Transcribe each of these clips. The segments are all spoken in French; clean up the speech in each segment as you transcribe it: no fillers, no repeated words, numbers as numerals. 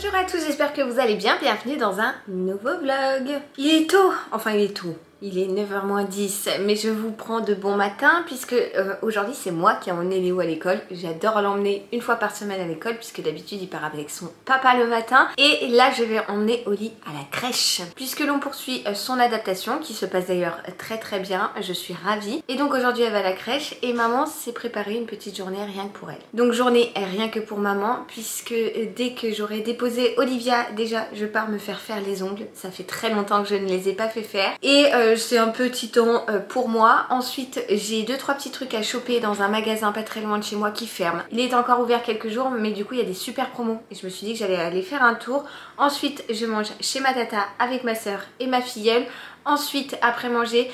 Bonjour à tous, j'espère que vous allez bien, bienvenue dans un nouveau vlog. Il est tôt, enfin il est tôt. Il est 9h-10, mais je vous prends de bon matin puisque aujourd'hui c'est moi qui ai emmené Léo à l'école. J'adore l'emmener une fois par semaine à l'école puisque d'habitude il part avec son papa le matin. Et là je vais emmener Oli à la crèche puisque l'on poursuit son adaptation qui se passe d'ailleurs très bien. Je suis ravie. Et donc aujourd'hui elle va à la crèche et maman s'est préparé une petite journée rien que pour elle. Donc journée rien que pour maman puisque dès que j'aurai déposé Olivia, déjà je pars me faire les ongles. Ça fait très longtemps que je ne les ai pas fait faire. Et c'est un petit temps pour moi. Ensuite j'ai 2-3 petits trucs à choper dans un magasin pas très loin de chez moi qui ferme. Il est encore ouvert quelques jours mais du coup il y a des super promos et je me suis dit que j'allais aller faire un tour. Ensuite je mange chez ma tata avec ma soeur et ma filleule. Ensuite, après manger,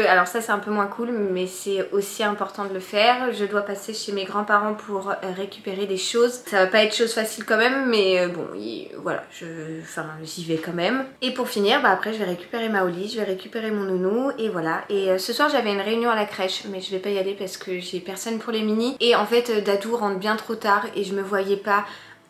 alors ça c'est un peu moins cool, mais c'est aussi important de le faire. Je dois passer chez mes grands-parents pour récupérer des choses. Ça va pas être chose facile quand même, mais bon, voilà, j'y vais quand même. Et pour finir, après je vais récupérer ma Oli, je vais récupérer mon nounou, et voilà. Et ce soir j'avais une réunion à la crèche, mais je vais pas y aller parce que j'ai personne pour les minis. Et en fait, Dadou rentre bien trop tard et je me voyais pas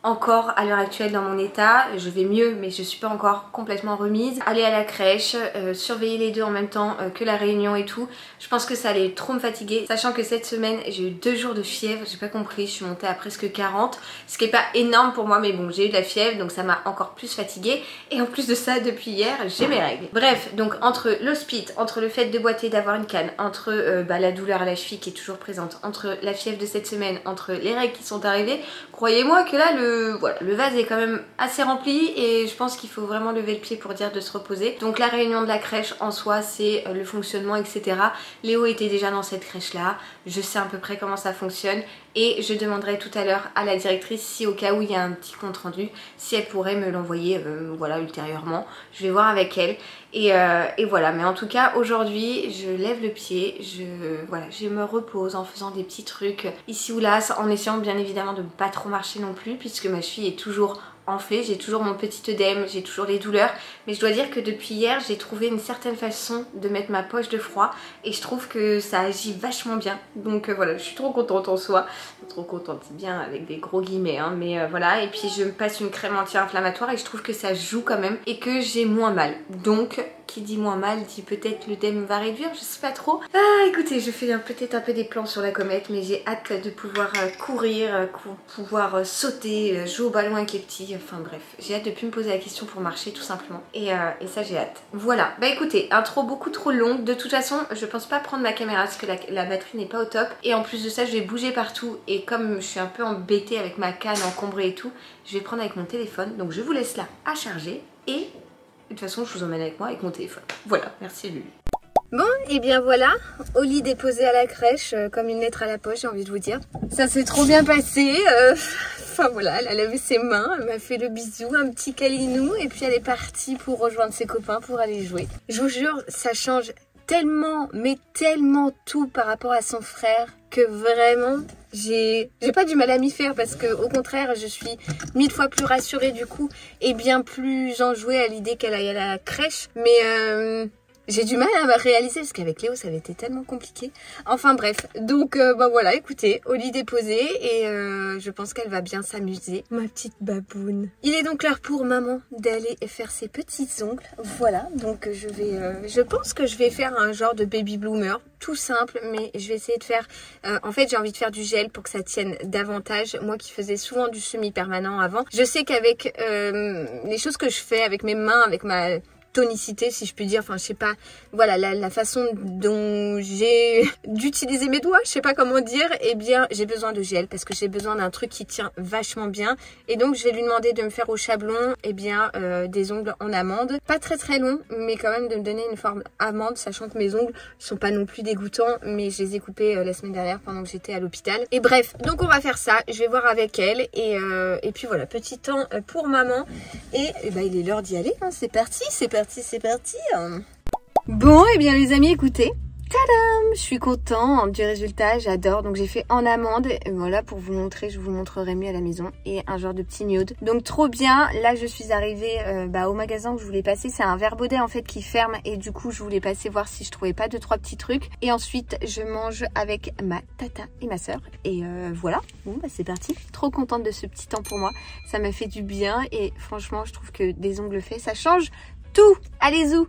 encore à l'heure actuelle dans mon état. Je vais mieux mais je suis pas encore complètement remise. Aller à la crèche, surveiller les deux en même temps que la réunion et tout, je pense que ça allait trop me fatiguer, sachant que cette semaine j'ai eu 2 jours de fièvre, j'ai pas compris, je suis montée à presque 40, ce qui est pas énorme pour moi mais bon, j'ai eu de la fièvre donc ça m'a encore plus fatiguée et en plus de ça depuis hier j'ai mes règles. Bref, donc entre l'hospite, entre le fait de boiter, d'avoir une canne, entre la douleur à la cheville qui est toujours présente, entre la fièvre de cette semaine, entre les règles qui sont arrivées, croyez-moi que là le vase est quand même assez rempli et je pense qu'il faut vraiment lever le pied pour dire de se reposer. Donc la réunion de la crèche en soi c'est le fonctionnement etc. Léo était déjà dans cette crèche là, je sais à peu près comment ça fonctionne et je demanderai tout à l'heure à la directrice si au cas où il y a un petit compte rendu, si elle pourrait me l'envoyer voilà ultérieurement. Je vais voir avec elle et voilà, mais en tout cas aujourd'hui je lève le pied, je me repose en faisant des petits trucs ici ou là en essayant bien évidemment de ne pas trop marcher non plus puisque ma cheville est toujours enflée, j'ai toujours mon petit œdème, j'ai toujours les douleurs, mais je dois dire que depuis hier j'ai trouvé une certaine façon de mettre ma poche de froid et je trouve que ça agit vachement bien. Donc voilà, je suis trop contente en soi, trop contente, c'est bien avec des gros guillemets hein, mais voilà. Et puis je me passe une crème anti-inflammatoire et je trouve que ça joue quand même et que j'ai moins mal. Donc qui dit moins mal dit peut-être l'œdème va réduire, je sais pas trop. Ah écoutez, je fais peut-être un peu des plans sur la comète mais j'ai hâte de pouvoir courir, pouvoir sauter, jouer au ballon avec les petits, enfin bref. J'ai hâte de plus me poser la question pour marcher tout simplement et ça j'ai hâte. Voilà, bah écoutez, intro beaucoup trop longue. De toute façon je pense pas prendre ma caméra parce que la batterie n'est pas au top et en plus de ça je vais bouger partout et comme je suis un peu embêtée avec ma canne encombrée et tout, je vais prendre avec mon téléphone. Donc je vous laisse là à charger et de toute façon je vous emmène avec moi avec mon téléphone. Voilà, merci Lulu. Bon, et bien voilà, Oli déposé à la crèche comme une lettre à la poche, j'ai envie de vous dire. Ça s'est trop bien passé, enfin voilà, elle a levé ses mains, elle m'a fait le bisou, un petit câlinou et puis elle est partie pour rejoindre ses copains pour aller jouer. Je vous jure, ça change tellement, mais tellement tout par rapport à son frère que vraiment j'ai pas du mal à m'y faire parce que au contraire je suis 1000 fois plus rassurée du coup et bien plus enjouée à l'idée qu'elle aille à la crèche, mais j'ai du mal à me réaliser parce qu'avec Léo ça avait été tellement compliqué. Enfin bref, donc bah voilà, écoutez, Oli déposé et je pense qu'elle va bien s'amuser, ma petite baboune. Il est donc l'heure pour maman d'aller faire ses petits ongles. Voilà, donc je pense que je vais faire un genre de baby bloomer, tout simple, mais je vais essayer de faire, en fait j'ai envie de faire du gel pour que ça tienne davantage. Moi qui faisais souvent du semi-permanent avant, je sais qu'avec les choses que je fais avec mes mains, avec ma tonicité si je puis dire, enfin je sais pas, voilà la façon dont j'ai d'utiliser mes doigts, je sais pas comment dire, et bien j'ai besoin de gel parce que j'ai besoin d'un truc qui tient vachement bien et donc je vais lui demander de me faire au chablon et bien des ongles en amande, pas très long mais quand même de me donner une forme amande, sachant que mes ongles sont pas non plus dégoûtants mais je les ai coupés la semaine dernière pendant que j'étais à l'hôpital. Et bref, donc on va faire ça, je vais voir avec elle et puis voilà, petit temps pour maman et bah, il est l'heure d'y aller, hein. C'est parti. Bon, et bien les amis, écoutez, tadam! je suis contente du résultat, j'adore. Donc j'ai fait en amande, voilà pour vous montrer, je vous montrerai mieux à la maison. Et un genre de petit nude. Donc trop bien, là je suis arrivée au magasin où je voulais passer. C'est un Vert Baudet en fait qui ferme et du coup je voulais passer voir si je trouvais pas 2-3 petits trucs. Et ensuite je mange avec ma tata et ma soeur. Et voilà, bon bah c'est parti. Trop contente de ce petit temps pour moi, ça m'a fait du bien et franchement je trouve que des ongles faits ça change tout. Allez zou.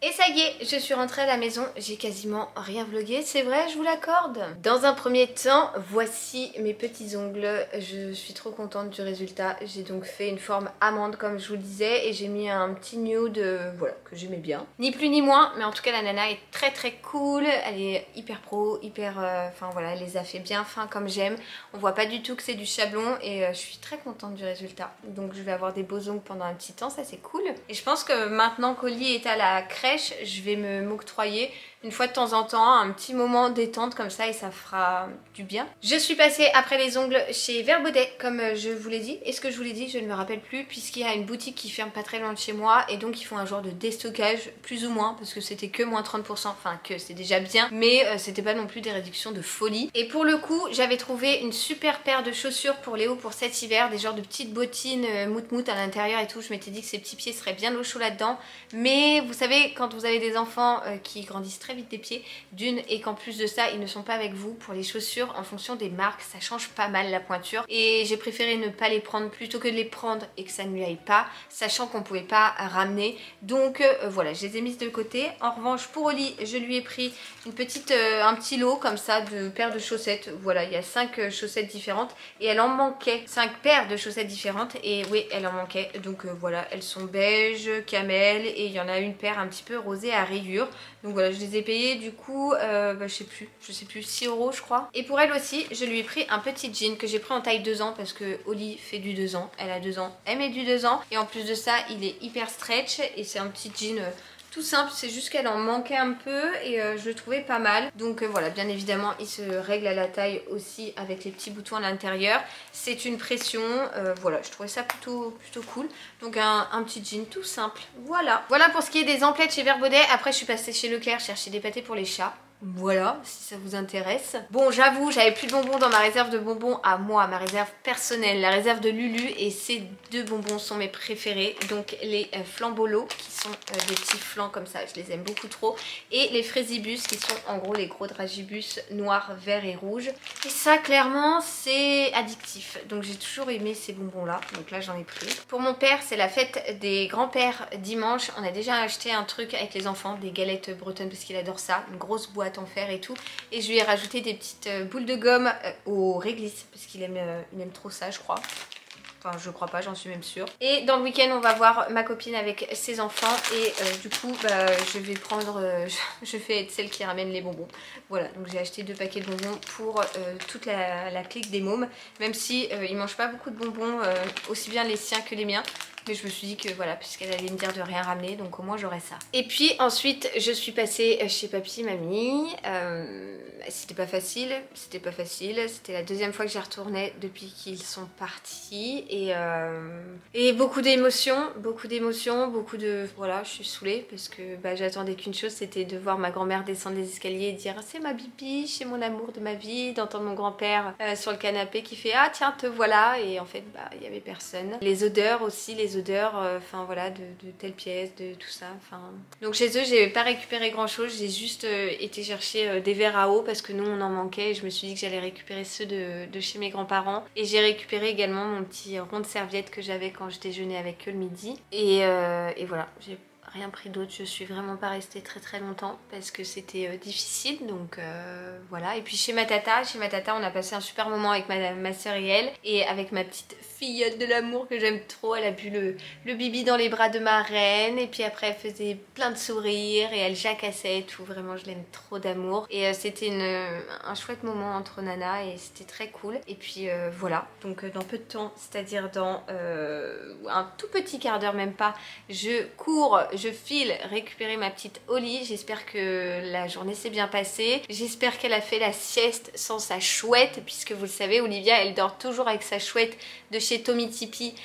Et ça y est, je suis rentrée à la maison, j'ai quasiment rien vlogué, c'est vrai, je vous l'accorde. Dans un premier temps, voici mes petits ongles, je suis trop contente du résultat. J'ai donc fait une forme amande comme je vous le disais et j'ai mis un petit nude, voilà, que j'aimais bien. Ni plus ni moins, mais en tout cas la nana est très très cool, elle est hyper pro, hyper, enfin voilà, elle les a fait bien fins comme j'aime. On voit pas du tout que c'est du chablon et je suis très contente du résultat. Donc je vais avoir des beaux ongles pendant un petit temps, ça c'est cool. Et je pense que maintenant qu'Oli est à la crèche, je vais m'octroyer une fois de temps en temps un petit moment détente comme ça et ça fera du bien. Je suis passée après les ongles chez Vert Baudet comme je vous l'ai dit. Est-ce que je vous l'ai dit? Je ne me rappelle plus puisqu'il y a une boutique qui ferme pas très loin de chez moi et donc ils font un genre de déstockage plus ou moins parce que c'était que moins 30%, enfin que c'est déjà bien mais c'était pas non plus des réductions de folie. Et pour le coup j'avais trouvé une super paire de chaussures pour Léo pour cet hiver, des genres de petites bottines mout à l'intérieur et tout. Je m'étais dit que ses petits pieds seraient bien au chaud là-dedans mais vous savez quand vous avez des enfants qui grandissent très vite des pieds, d'une et qu'en plus de ça ils ne sont pas avec vous pour les chaussures en fonction des marques ça change pas mal la pointure et j'ai préféré ne pas les prendre plutôt que de les prendre et que ça ne lui aille pas sachant qu'on pouvait pas ramener donc voilà je les ai mises de côté. En revanche pour Oli je lui ai pris une petite, un petit lot comme ça de paires de chaussettes, voilà il y a 5 chaussettes différentes et elle en manquait 5 paires de chaussettes différentes et oui elle en manquait donc voilà elles sont beige, camel et il y en a une paire un petit peu rosée à rayures. Donc voilà, je les ai payées du coup, je sais plus, 6 € je crois. Et pour elle aussi, je lui ai pris un petit jean que j'ai pris en taille 2 ans parce que Oli fait du 2 ans, elle a 2 ans, elle met du 2 ans. Et en plus de ça, il est hyper stretch et c'est un petit jean tout simple, c'est juste qu'elle en manquait un peu et je le trouvais pas mal. Donc voilà, bien évidemment, il se règle à la taille aussi avec les petits boutons à l'intérieur. C'est une pression, voilà, je trouvais ça plutôt cool. Donc un petit jean tout simple, voilà. Voilà pour ce qui est des emplettes chez Vert Baudet. Après, je suis passée chez Leclerc chercher des pâtés pour les chats. Voilà, si ça vous intéresse. Bon, j'avoue, j'avais plus de bonbons dans ma réserve de bonbons à moi, ma réserve personnelle, la réserve de Lulu. Et ces 2 bonbons sont mes préférés. Donc les flambolos, qui sont des petits flancs comme ça, je les aime beaucoup trop. Et les fraisibus, qui sont en gros les gros dragibus noirs, verts et rouges. Et ça, clairement, c'est addictif. Donc j'ai toujours aimé ces bonbons-là. Donc là, j'en ai pris. Pour mon père, c'est la fête des grands-pères dimanche. On a déjà acheté un truc avec les enfants, des galettes bretonnes, parce qu'il adore ça. Une grosse boîte en fer et tout et je lui ai rajouté des petites boules de gomme au réglisse parce qu'il aime, il aime trop ça je crois. Enfin je crois pas, j'en suis même sûre. Et dans le week-end on va voir ma copine avec ses enfants et du coup je vais prendre, je fais être celle qui ramène les bonbons. Voilà donc j'ai acheté 2 paquets de bonbons pour toute la clique des mômes. Même si ils mangent pas beaucoup de bonbons, aussi bien les siens que les miens. Mais je me suis dit que voilà, puisqu'elle allait me dire de rien ramener, donc au moins j'aurai ça. Et puis ensuite, je suis passée chez papy, mamie. C'était pas facile, c'était pas facile. C'était la 2e fois que j'y retournais depuis qu'ils sont partis. Et beaucoup d'émotions, beaucoup de... Voilà, je suis saoulée parce que j'attendais qu'une chose, c'était de voir ma grand-mère descendre les escaliers et dire c'est ma bibi, c'est mon amour de ma vie. D'entendre mon grand-père sur le canapé qui fait ah tiens te voilà. Et en fait, il y avait personne. Les odeurs aussi, les odeurs, enfin voilà, de telle pièce, de tout ça. Donc chez eux, j'ai pas récupéré grand chose, j'ai juste été chercher des verres à eau parce que nous on en manquait et je me suis dit que j'allais récupérer ceux de chez mes grands-parents. Et j'ai récupéré également mon petit rond de serviette que j'avais quand je déjeunais avec eux le midi. Et voilà, j'ai rien pris d'autre, je suis vraiment pas restée très longtemps parce que c'était difficile donc voilà. Et puis chez ma tata on a passé un super moment avec ma soeur et elle et avec ma petite filleule de l'amour que j'aime trop. Elle a bu le bibi dans les bras de ma reine et puis après elle faisait plein de sourires et elle jacassait et tout, vraiment je l'aime trop d'amour et c'était un chouette moment entre nanas et c'était très cool. Et puis voilà, donc dans peu de temps, c'est à dire dans un tout petit quart d'heure, même pas, je cours, je file récupérer ma petite Oli. J'espère que la journée s'est bien passée. J'espère qu'elle a fait la sieste sans sa chouette, puisque vous le savez, Olivia, elle dort toujours avec sa chouette de chez Tommy Tipeee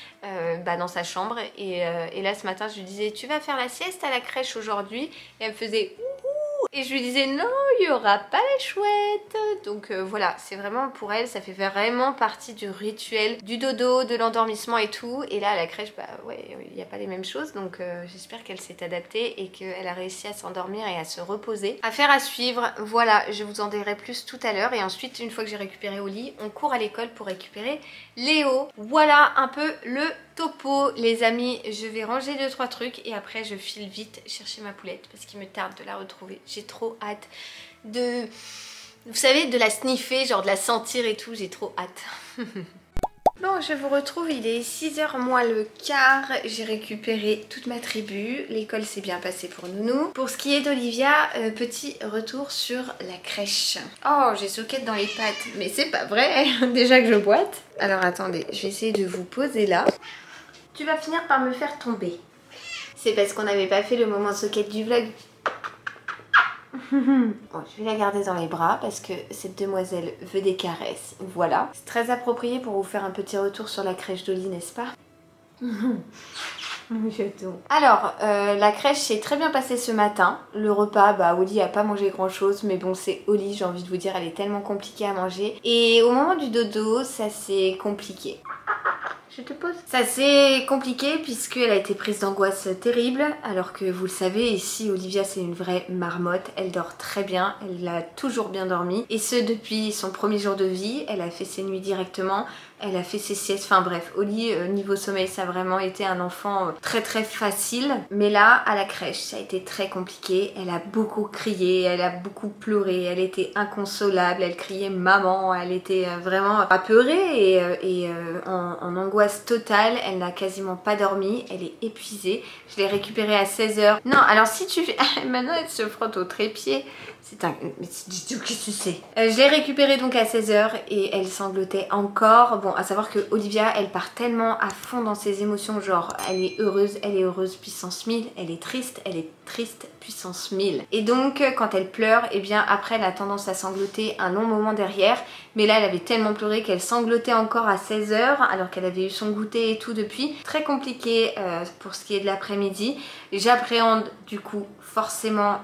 dans sa chambre. Et là, ce matin, je lui disais, tu vas faire la sieste à la crèche aujourd'hui? Et elle me faisait ouhou. Et je lui disais non, il n'y aura pas la chouette. Donc voilà, c'est vraiment pour elle, ça fait vraiment partie du rituel du dodo, de l'endormissement et tout. Et là à la crèche, bah ouais, il n'y a pas les mêmes choses. Donc j'espère qu'elle s'est adaptée et qu'elle a réussi à s'endormir et à se reposer. Affaire à suivre, voilà, je vous en dirai plus tout à l'heure. Et ensuite, une fois que j'ai récupéré Oli, on court à l'école pour récupérer Léo. Voilà un peu le topo, les amis. Je vais ranger 2-3 trucs et après je file vite chercher ma poulette parce qu'il me tarde de la retrouver. J'ai trop hâte de... Vous savez, de la sniffer, genre de la sentir et tout, j'ai trop hâte. Bon, je vous retrouve, il est 6h moins le quart, j'ai récupéré toute ma tribu, l'école s'est bien passée pour Nounou. Pour ce qui est d'Olivia, petit retour sur la crèche. Oh, j'ai soquette dans les pattes, mais c'est pas vrai, déjà que je boite. Alors attendez, je vais essayer de vous poser là. Tu vas finir par me faire tomber. C'est parce qu'on n'avait pas fait le moment soquette du vlog. Bon, je vais la garder dans les bras parce que cette demoiselle veut des caresses. Voilà. C'est très approprié pour vous faire un petit retour sur la crèche d'Oli, n'est-ce pas? Alors, la crèche s'est très bien passée ce matin. Le repas, bah Oli a pas mangé grand chose, mais bon, c'est Oli, j'ai envie de vous dire, elle est tellement compliquée à manger. Et au moment du dodo, ça s'est compliqué. Je te pose. Ça c'est compliqué puisqu'elle a été prise d'angoisse terrible, alors que vous le savez, ici Olivia c'est une vraie marmotte, elle dort très bien, elle a toujours bien dormi, et ce depuis son premier jour de vie. Elle a fait ses nuits directement, elle a fait ses siestes, enfin bref, Oli niveau sommeil ça a vraiment été un enfant très très facile. Mais là à la crèche ça a été très compliqué, elle a beaucoup crié, elle a beaucoup pleuré, elle était inconsolable, elle criait maman, elle était vraiment apeurée et en angoisse totale, elle n'a quasiment pas dormi, elle est épuisée. Je l'ai récupérée à 16h. Non, alors si tu fais... Maintenant elle se frotte au trépied. C'est un... Mais qu'est-ce que tu sais? Je l'ai récupérée donc à 16h et elle sanglotait encore. Bon, à savoir que Olivia, elle part tellement à fond dans ses émotions, genre elle est heureuse puissance 1000, elle est triste puissance 1000. Et donc quand elle pleure, et bien après elle a tendance à sangloter un long moment derrière. Mais là elle avait tellement pleuré qu'elle sanglotait encore à 16h alors qu'elle avait eu son goûter et tout depuis. Très compliqué pour ce qui est de l'après-midi. J'appréhende du coup forcément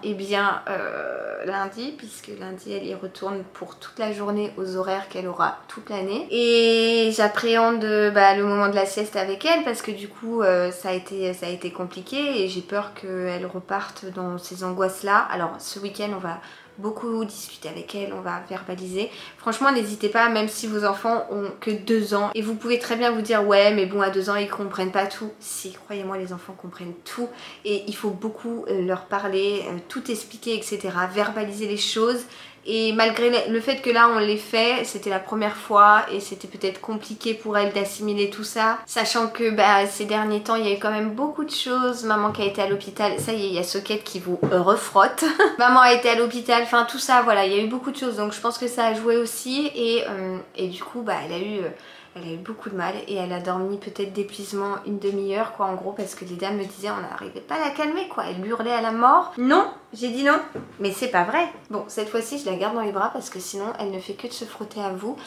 lundi, puisque lundi elle y retourne pour toute la journée aux horaires qu'elle aura toute l'année. Et j'appréhende le moment de la sieste avec elle parce que du coup ça a été compliqué et j'ai peur qu'elle reparte dans ces angoisses là. Alors ce week-end on va beaucoup discuter avec elle, on va verbaliser. Franchement n'hésitez pas, même si vos enfants ont que 2 ans et vous pouvez très bien vous dire ouais mais bon à 2 ans ils comprennent pas tout. Si, croyez-moi, les enfants comprennent tout et il faut beaucoup leur parler, tout expliquer, etc. Verbaliser les choses. Et malgré le fait que là on l'ait fait, c'était la première fois et c'était peut-être compliqué pour elle d'assimiler tout ça. Sachant que ces derniers temps il y a eu quand même beaucoup de choses. Maman qui a été à l'hôpital, ça y est, il y a Soquette qui vous refrotte. Maman a été à l'hôpital, enfin tout ça, voilà, il y a eu beaucoup de choses. Donc je pense que ça a joué aussi et du coup elle a eu beaucoup de mal et elle a dormi peut-être d'épuisement une demi-heure quoi en gros, parce que les dames me disaient on n'arrivait pas à la calmer quoi, elle hurlait à la mort. Non, j'ai dit non, mais c'est pas vrai. Bon, cette fois-ci je la garde dans les bras parce que sinon elle ne fait que de se frotter à vous.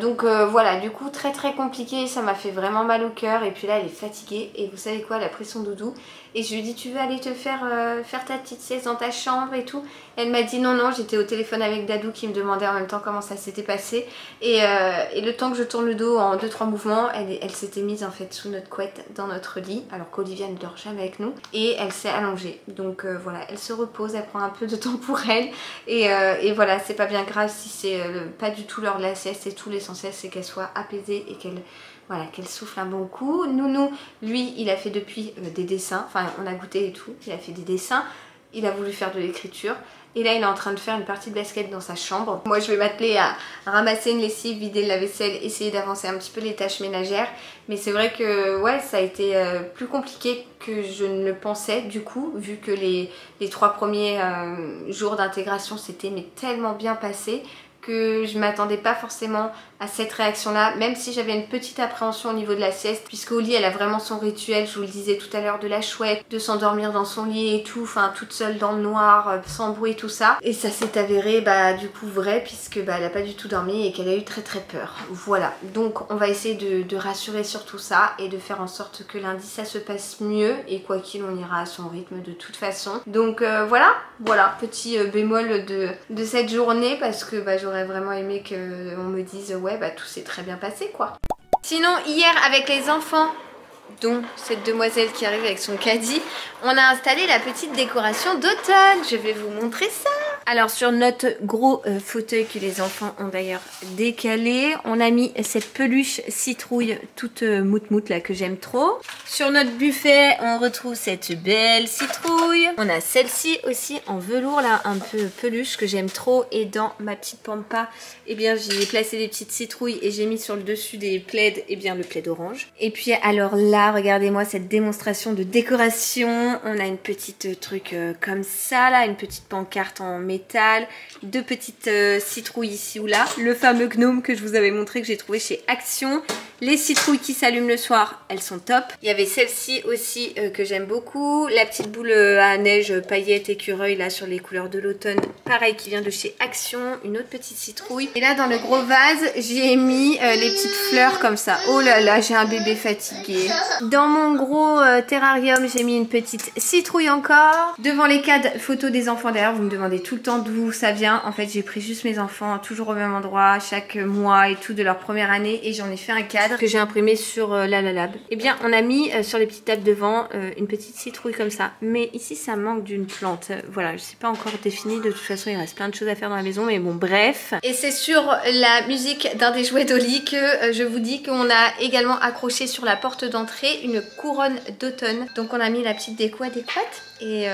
Donc voilà, du coup très très compliqué, ça m'a fait vraiment mal au cœur et puis là elle est fatiguée et vous savez quoi, elle a pris son doudou et je lui ai dit tu veux aller te faire ta petite sieste dans ta chambre et tout. Elle m'a dit non, j'étais au téléphone avec Dadou qui me demandait en même temps comment ça s'était passé et le temps que je tourne le dos en 2-3 mouvements, elle s'était mise en fait sous notre couette dans notre lit alors qu'Olivia ne dort jamais avec nous et elle s'est allongée. Donc voilà, elle se repose, elle prend un peu de temps pour elle et voilà, c'est pas bien grave si c'est pas du tout l'heure de la sieste et tout. L'essentiel c'est qu'elle soit apaisée et qu'elle souffle un bon coup. Nounou, lui, il a fait depuis des dessins, enfin on a goûté et tout, il a fait des dessins, il a voulu faire de l'écriture. Et là il est en train de faire une partie de basket dans sa chambre. Moi je vais m'atteler à ramasser une lessive, vider le lave-vaisselle, essayer d'avancer un petit peu les tâches ménagères. Mais c'est vrai que ouais, ça a été plus compliqué que je ne le pensais du coup, vu que les 3 premiers jours d'intégration s'étaient mais tellement bien passés que je m'attendais pas forcément à cette réaction-là, même si j'avais une petite appréhension au niveau de la sieste, puisque au lit elle a vraiment son rituel, je vous le disais tout à l'heure, de la chouette, de s'endormir dans son lit et tout, enfin toute seule dans le noir, sans bruit, tout ça. Et ça s'est avéré du coup vrai, puisque elle a pas du tout dormi et qu'elle a eu très peur. Voilà, donc on va essayer de rassurer sur tout ça et de faire en sorte que lundi ça se passe mieux, et quoi qu'il on ira à son rythme de toute façon. Donc voilà, petit bémol de cette journée, parce que j'aurais vraiment aimé qu'on me dise ouais tout s'est très bien passé quoi. Sinon hier avec les enfants, dont cette demoiselle qui arrive avec son caddie, on a installé la petite décoration d'automne. Je vais vous montrer ça. Alors sur notre gros fauteuil que les enfants ont d'ailleurs décalé, on a mis cette peluche citrouille toute moute là que j'aime trop. Sur notre buffet, on retrouve cette belle citrouille. On a celle-ci aussi en velours là, un peu peluche que j'aime trop. Et dans ma petite pampa, eh bien j'ai placé des petites citrouilles et j'ai mis sur le dessus des plaids, eh bien le plaid orange. Et puis alors là, regardez-moi cette démonstration de décoration. On a une petite truc comme ça là, une petite pancarte en métal, deux petites citrouilles ici ou là, le fameux gnome que je vous avais montré que j'ai trouvé chez Action, les citrouilles qui s'allument le soir, elles sont top. Il y avait celle-ci aussi que j'aime beaucoup, la petite boule à neige paillettes écureuil là sur les couleurs de l'automne, pareil qui vient de chez Action, une autre petite citrouille. Et là dans le gros vase, j'ai mis les petites fleurs comme ça. Oh là là, j'ai un bébé fatigué. Dans mon gros terrarium, j'ai mis une petite citrouille encore. Devant les cadres photos des enfants, d'ailleurs vous me demandez tout le temps d'où ça vient. En fait j'ai pris juste mes enfants toujours au même endroit chaque mois et tout de leur première année, et j'en ai fait un cadre que j'ai imprimé sur la Lab. Et bien on a mis sur les petites tables devant une petite citrouille comme ça, mais ici ça manque d'une plante. Voilà, je sais pas encore défini, de toute façon il reste plein de choses à faire dans la maison, mais bon bref. Et c'est sur la musique d'un des jouets d'Oli que je vous dis qu'on a également accroché sur la porte d'entrée une couronne d'automne. Donc on a mis la petite déco adéquate. Et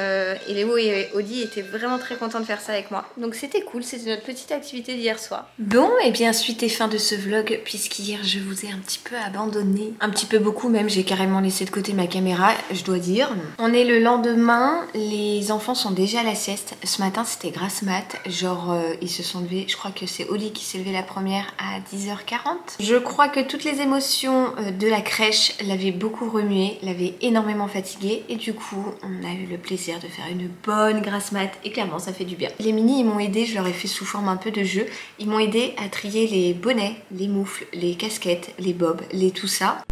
Léo et Audi étaient vraiment très contents de faire ça avec moi. Donc c'était cool, c'était notre petite activité d'hier soir. Bon, et bien suite et fin de ce vlog, puisqu'hier je vous ai un petit peu abandonné. Un petit peu beaucoup même, j'ai carrément laissé de côté ma caméra, je dois dire. On est le lendemain, les enfants sont déjà à la sieste. Ce matin c'était grasse mat, genre ils se sont levés, je crois que c'est Oli qui s'est levé la première à 10h40. Je crois que toutes les émotions de la crèche l'avaient beaucoup remué, l'avaient énormément fatigué, et du coup on a eu le plaisir de faire une bonne grasse mat, et clairement ça fait du bien. Les mini ils m'ont aidé, je leur ai fait sous forme un peu de jeu, ils m'ont aidé à trier les bonnets, les moufles, les casquettes, les bobs, les tout ça.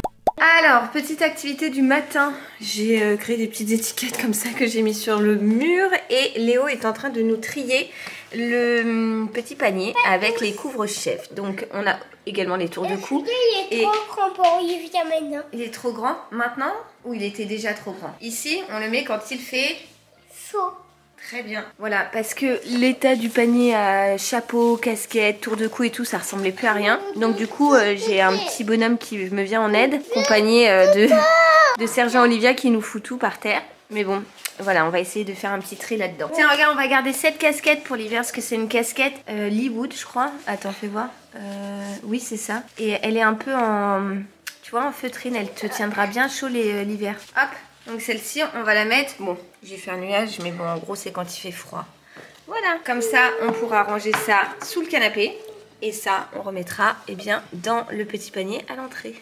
Alors, petite activité du matin, j'ai créé des petites étiquettes comme ça que j'ai mis sur le mur, et Léo est en train de nous trier le petit panier avec les couvre-chefs. Donc on a également les tours de cou. Il est trop grand pour Olivia maintenant. Il est trop grand maintenant, ou il était déjà trop grand? Ici, on le met quand il fait chaud. Très bien. Voilà, parce que l'état du panier à chapeau, casquette, tour de cou et tout, ça ressemblait plus à rien. Donc du coup, j'ai un petit bonhomme qui me vient en aide, accompagné de Sergent Olivia qui nous fout tout par terre. Mais bon, voilà, on va essayer de faire un petit tri là-dedans. Tiens, regarde, on va garder cette casquette pour l'hiver, parce que c'est une casquette Lee Wood, je crois. Attends, fais voir. Oui, c'est ça. Et elle est un peu en... Tu vois, en feutrine, elle te tiendra bien chaud l'hiver. Hop. Donc celle-ci, on va la mettre, bon, j'ai fait un nuage, mais bon, en gros, c'est quand il fait froid. Voilà, comme ça, on pourra ranger ça sous le canapé. Et ça, on remettra, eh bien, dans le petit panier à l'entrée.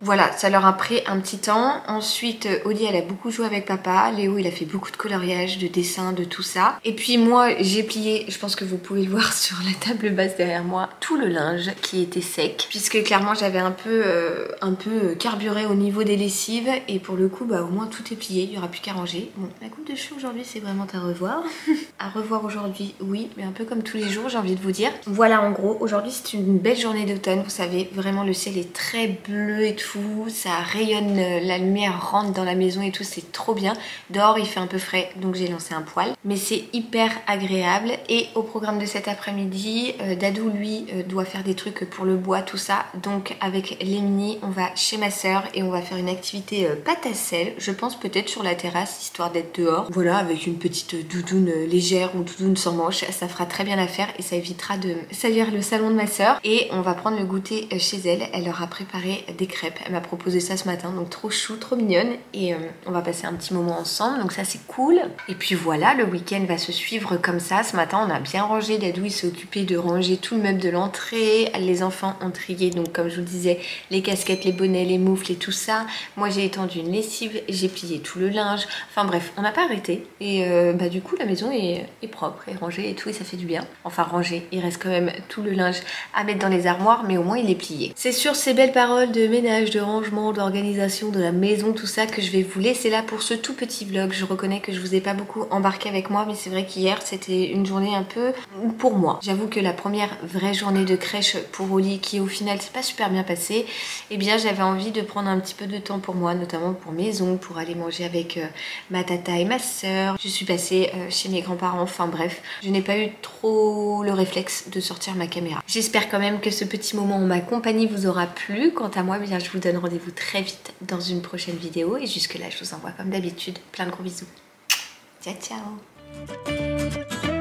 Voilà, ça leur a pris un petit temps. Ensuite, Oli, elle a beaucoup joué avec papa. Léo, il a fait beaucoup de coloriage, de dessin, de tout ça. Et puis moi, j'ai plié, je pense que vous pouvez le voir sur la table basse derrière moi, tout le linge qui était sec. Puisque clairement, j'avais un peu carburé au niveau des lessives. Et pour le coup, au moins tout est plié, il n'y aura plus qu'à ranger. Bon, la coupe de cheveux aujourd'hui, c'est vraiment à revoir. À revoir aujourd'hui, oui, mais un peu comme tous les jours, j'ai envie de vous dire. Voilà, en gros, aujourd'hui, c'est une belle journée d'automne. Vous savez, vraiment, le ciel est très bleu et tout. Ça rayonne, la lumière rentre dans la maison et tout, c'est trop bien. Dehors il fait un peu frais, donc j'ai lancé un poêle, mais c'est hyper agréable. Et au programme de cet après-midi, Dadou lui doit faire des trucs pour le bois, tout ça. Donc avec les mini, on va chez ma soeur et on va faire une activité pâte à sel, je pense peut-être sur la terrasse, histoire d'être dehors. Voilà, avec une petite doudoune légère ou doudoune sans manche, ça fera très bien l'affaire et ça évitera de salir le salon de ma soeur. Et on va prendre le goûter chez elle, elle leur a préparé des crêpes Elle m'a proposé ça ce matin, donc trop chou, trop mignonne. Et on va passer un petit moment ensemble, donc ça c'est cool. Et puis voilà, le week-end va se suivre comme ça. Ce matin, on a bien rangé. Dadou, il s'est occupé de ranger tout le meuble de l'entrée. Les enfants ont trié, donc comme je vous disais, les casquettes, les bonnets, les moufles et tout ça. Moi, j'ai étendu une lessive, j'ai plié tout le linge. Enfin bref, on n'a pas arrêté. Et du coup, la maison est propre et rangée et tout, et ça fait du bien. Enfin, rangée, il reste quand même tout le linge à mettre dans les armoires, mais au moins il est plié. C'est sur ces belles paroles de ménage, de rangement, d'organisation de la maison, tout ça, que je vais vous laisser là pour ce tout petit vlog. Je reconnais que je vous ai pas beaucoup embarqué avec moi, mais c'est vrai qu'hier c'était une journée un peu pour moi. J'avoue que la première vraie journée de crèche pour Oli, qui au final c'est pas super bien passé, eh bien j'avais envie de prendre un petit peu de temps pour moi, notamment pour mes ongles, pour aller manger avec ma tata et ma soeur. Je suis passée chez mes grands-parents, enfin bref, je n'ai pas eu trop le réflexe de sortir ma caméra. J'espère quand même que ce petit moment en ma compagnie vous aura plu. Quant à moi, bien, je vous donne rendez-vous très vite dans une prochaine vidéo, et jusque là je vous envoie comme d'habitude plein de gros bisous. Ciao ciao.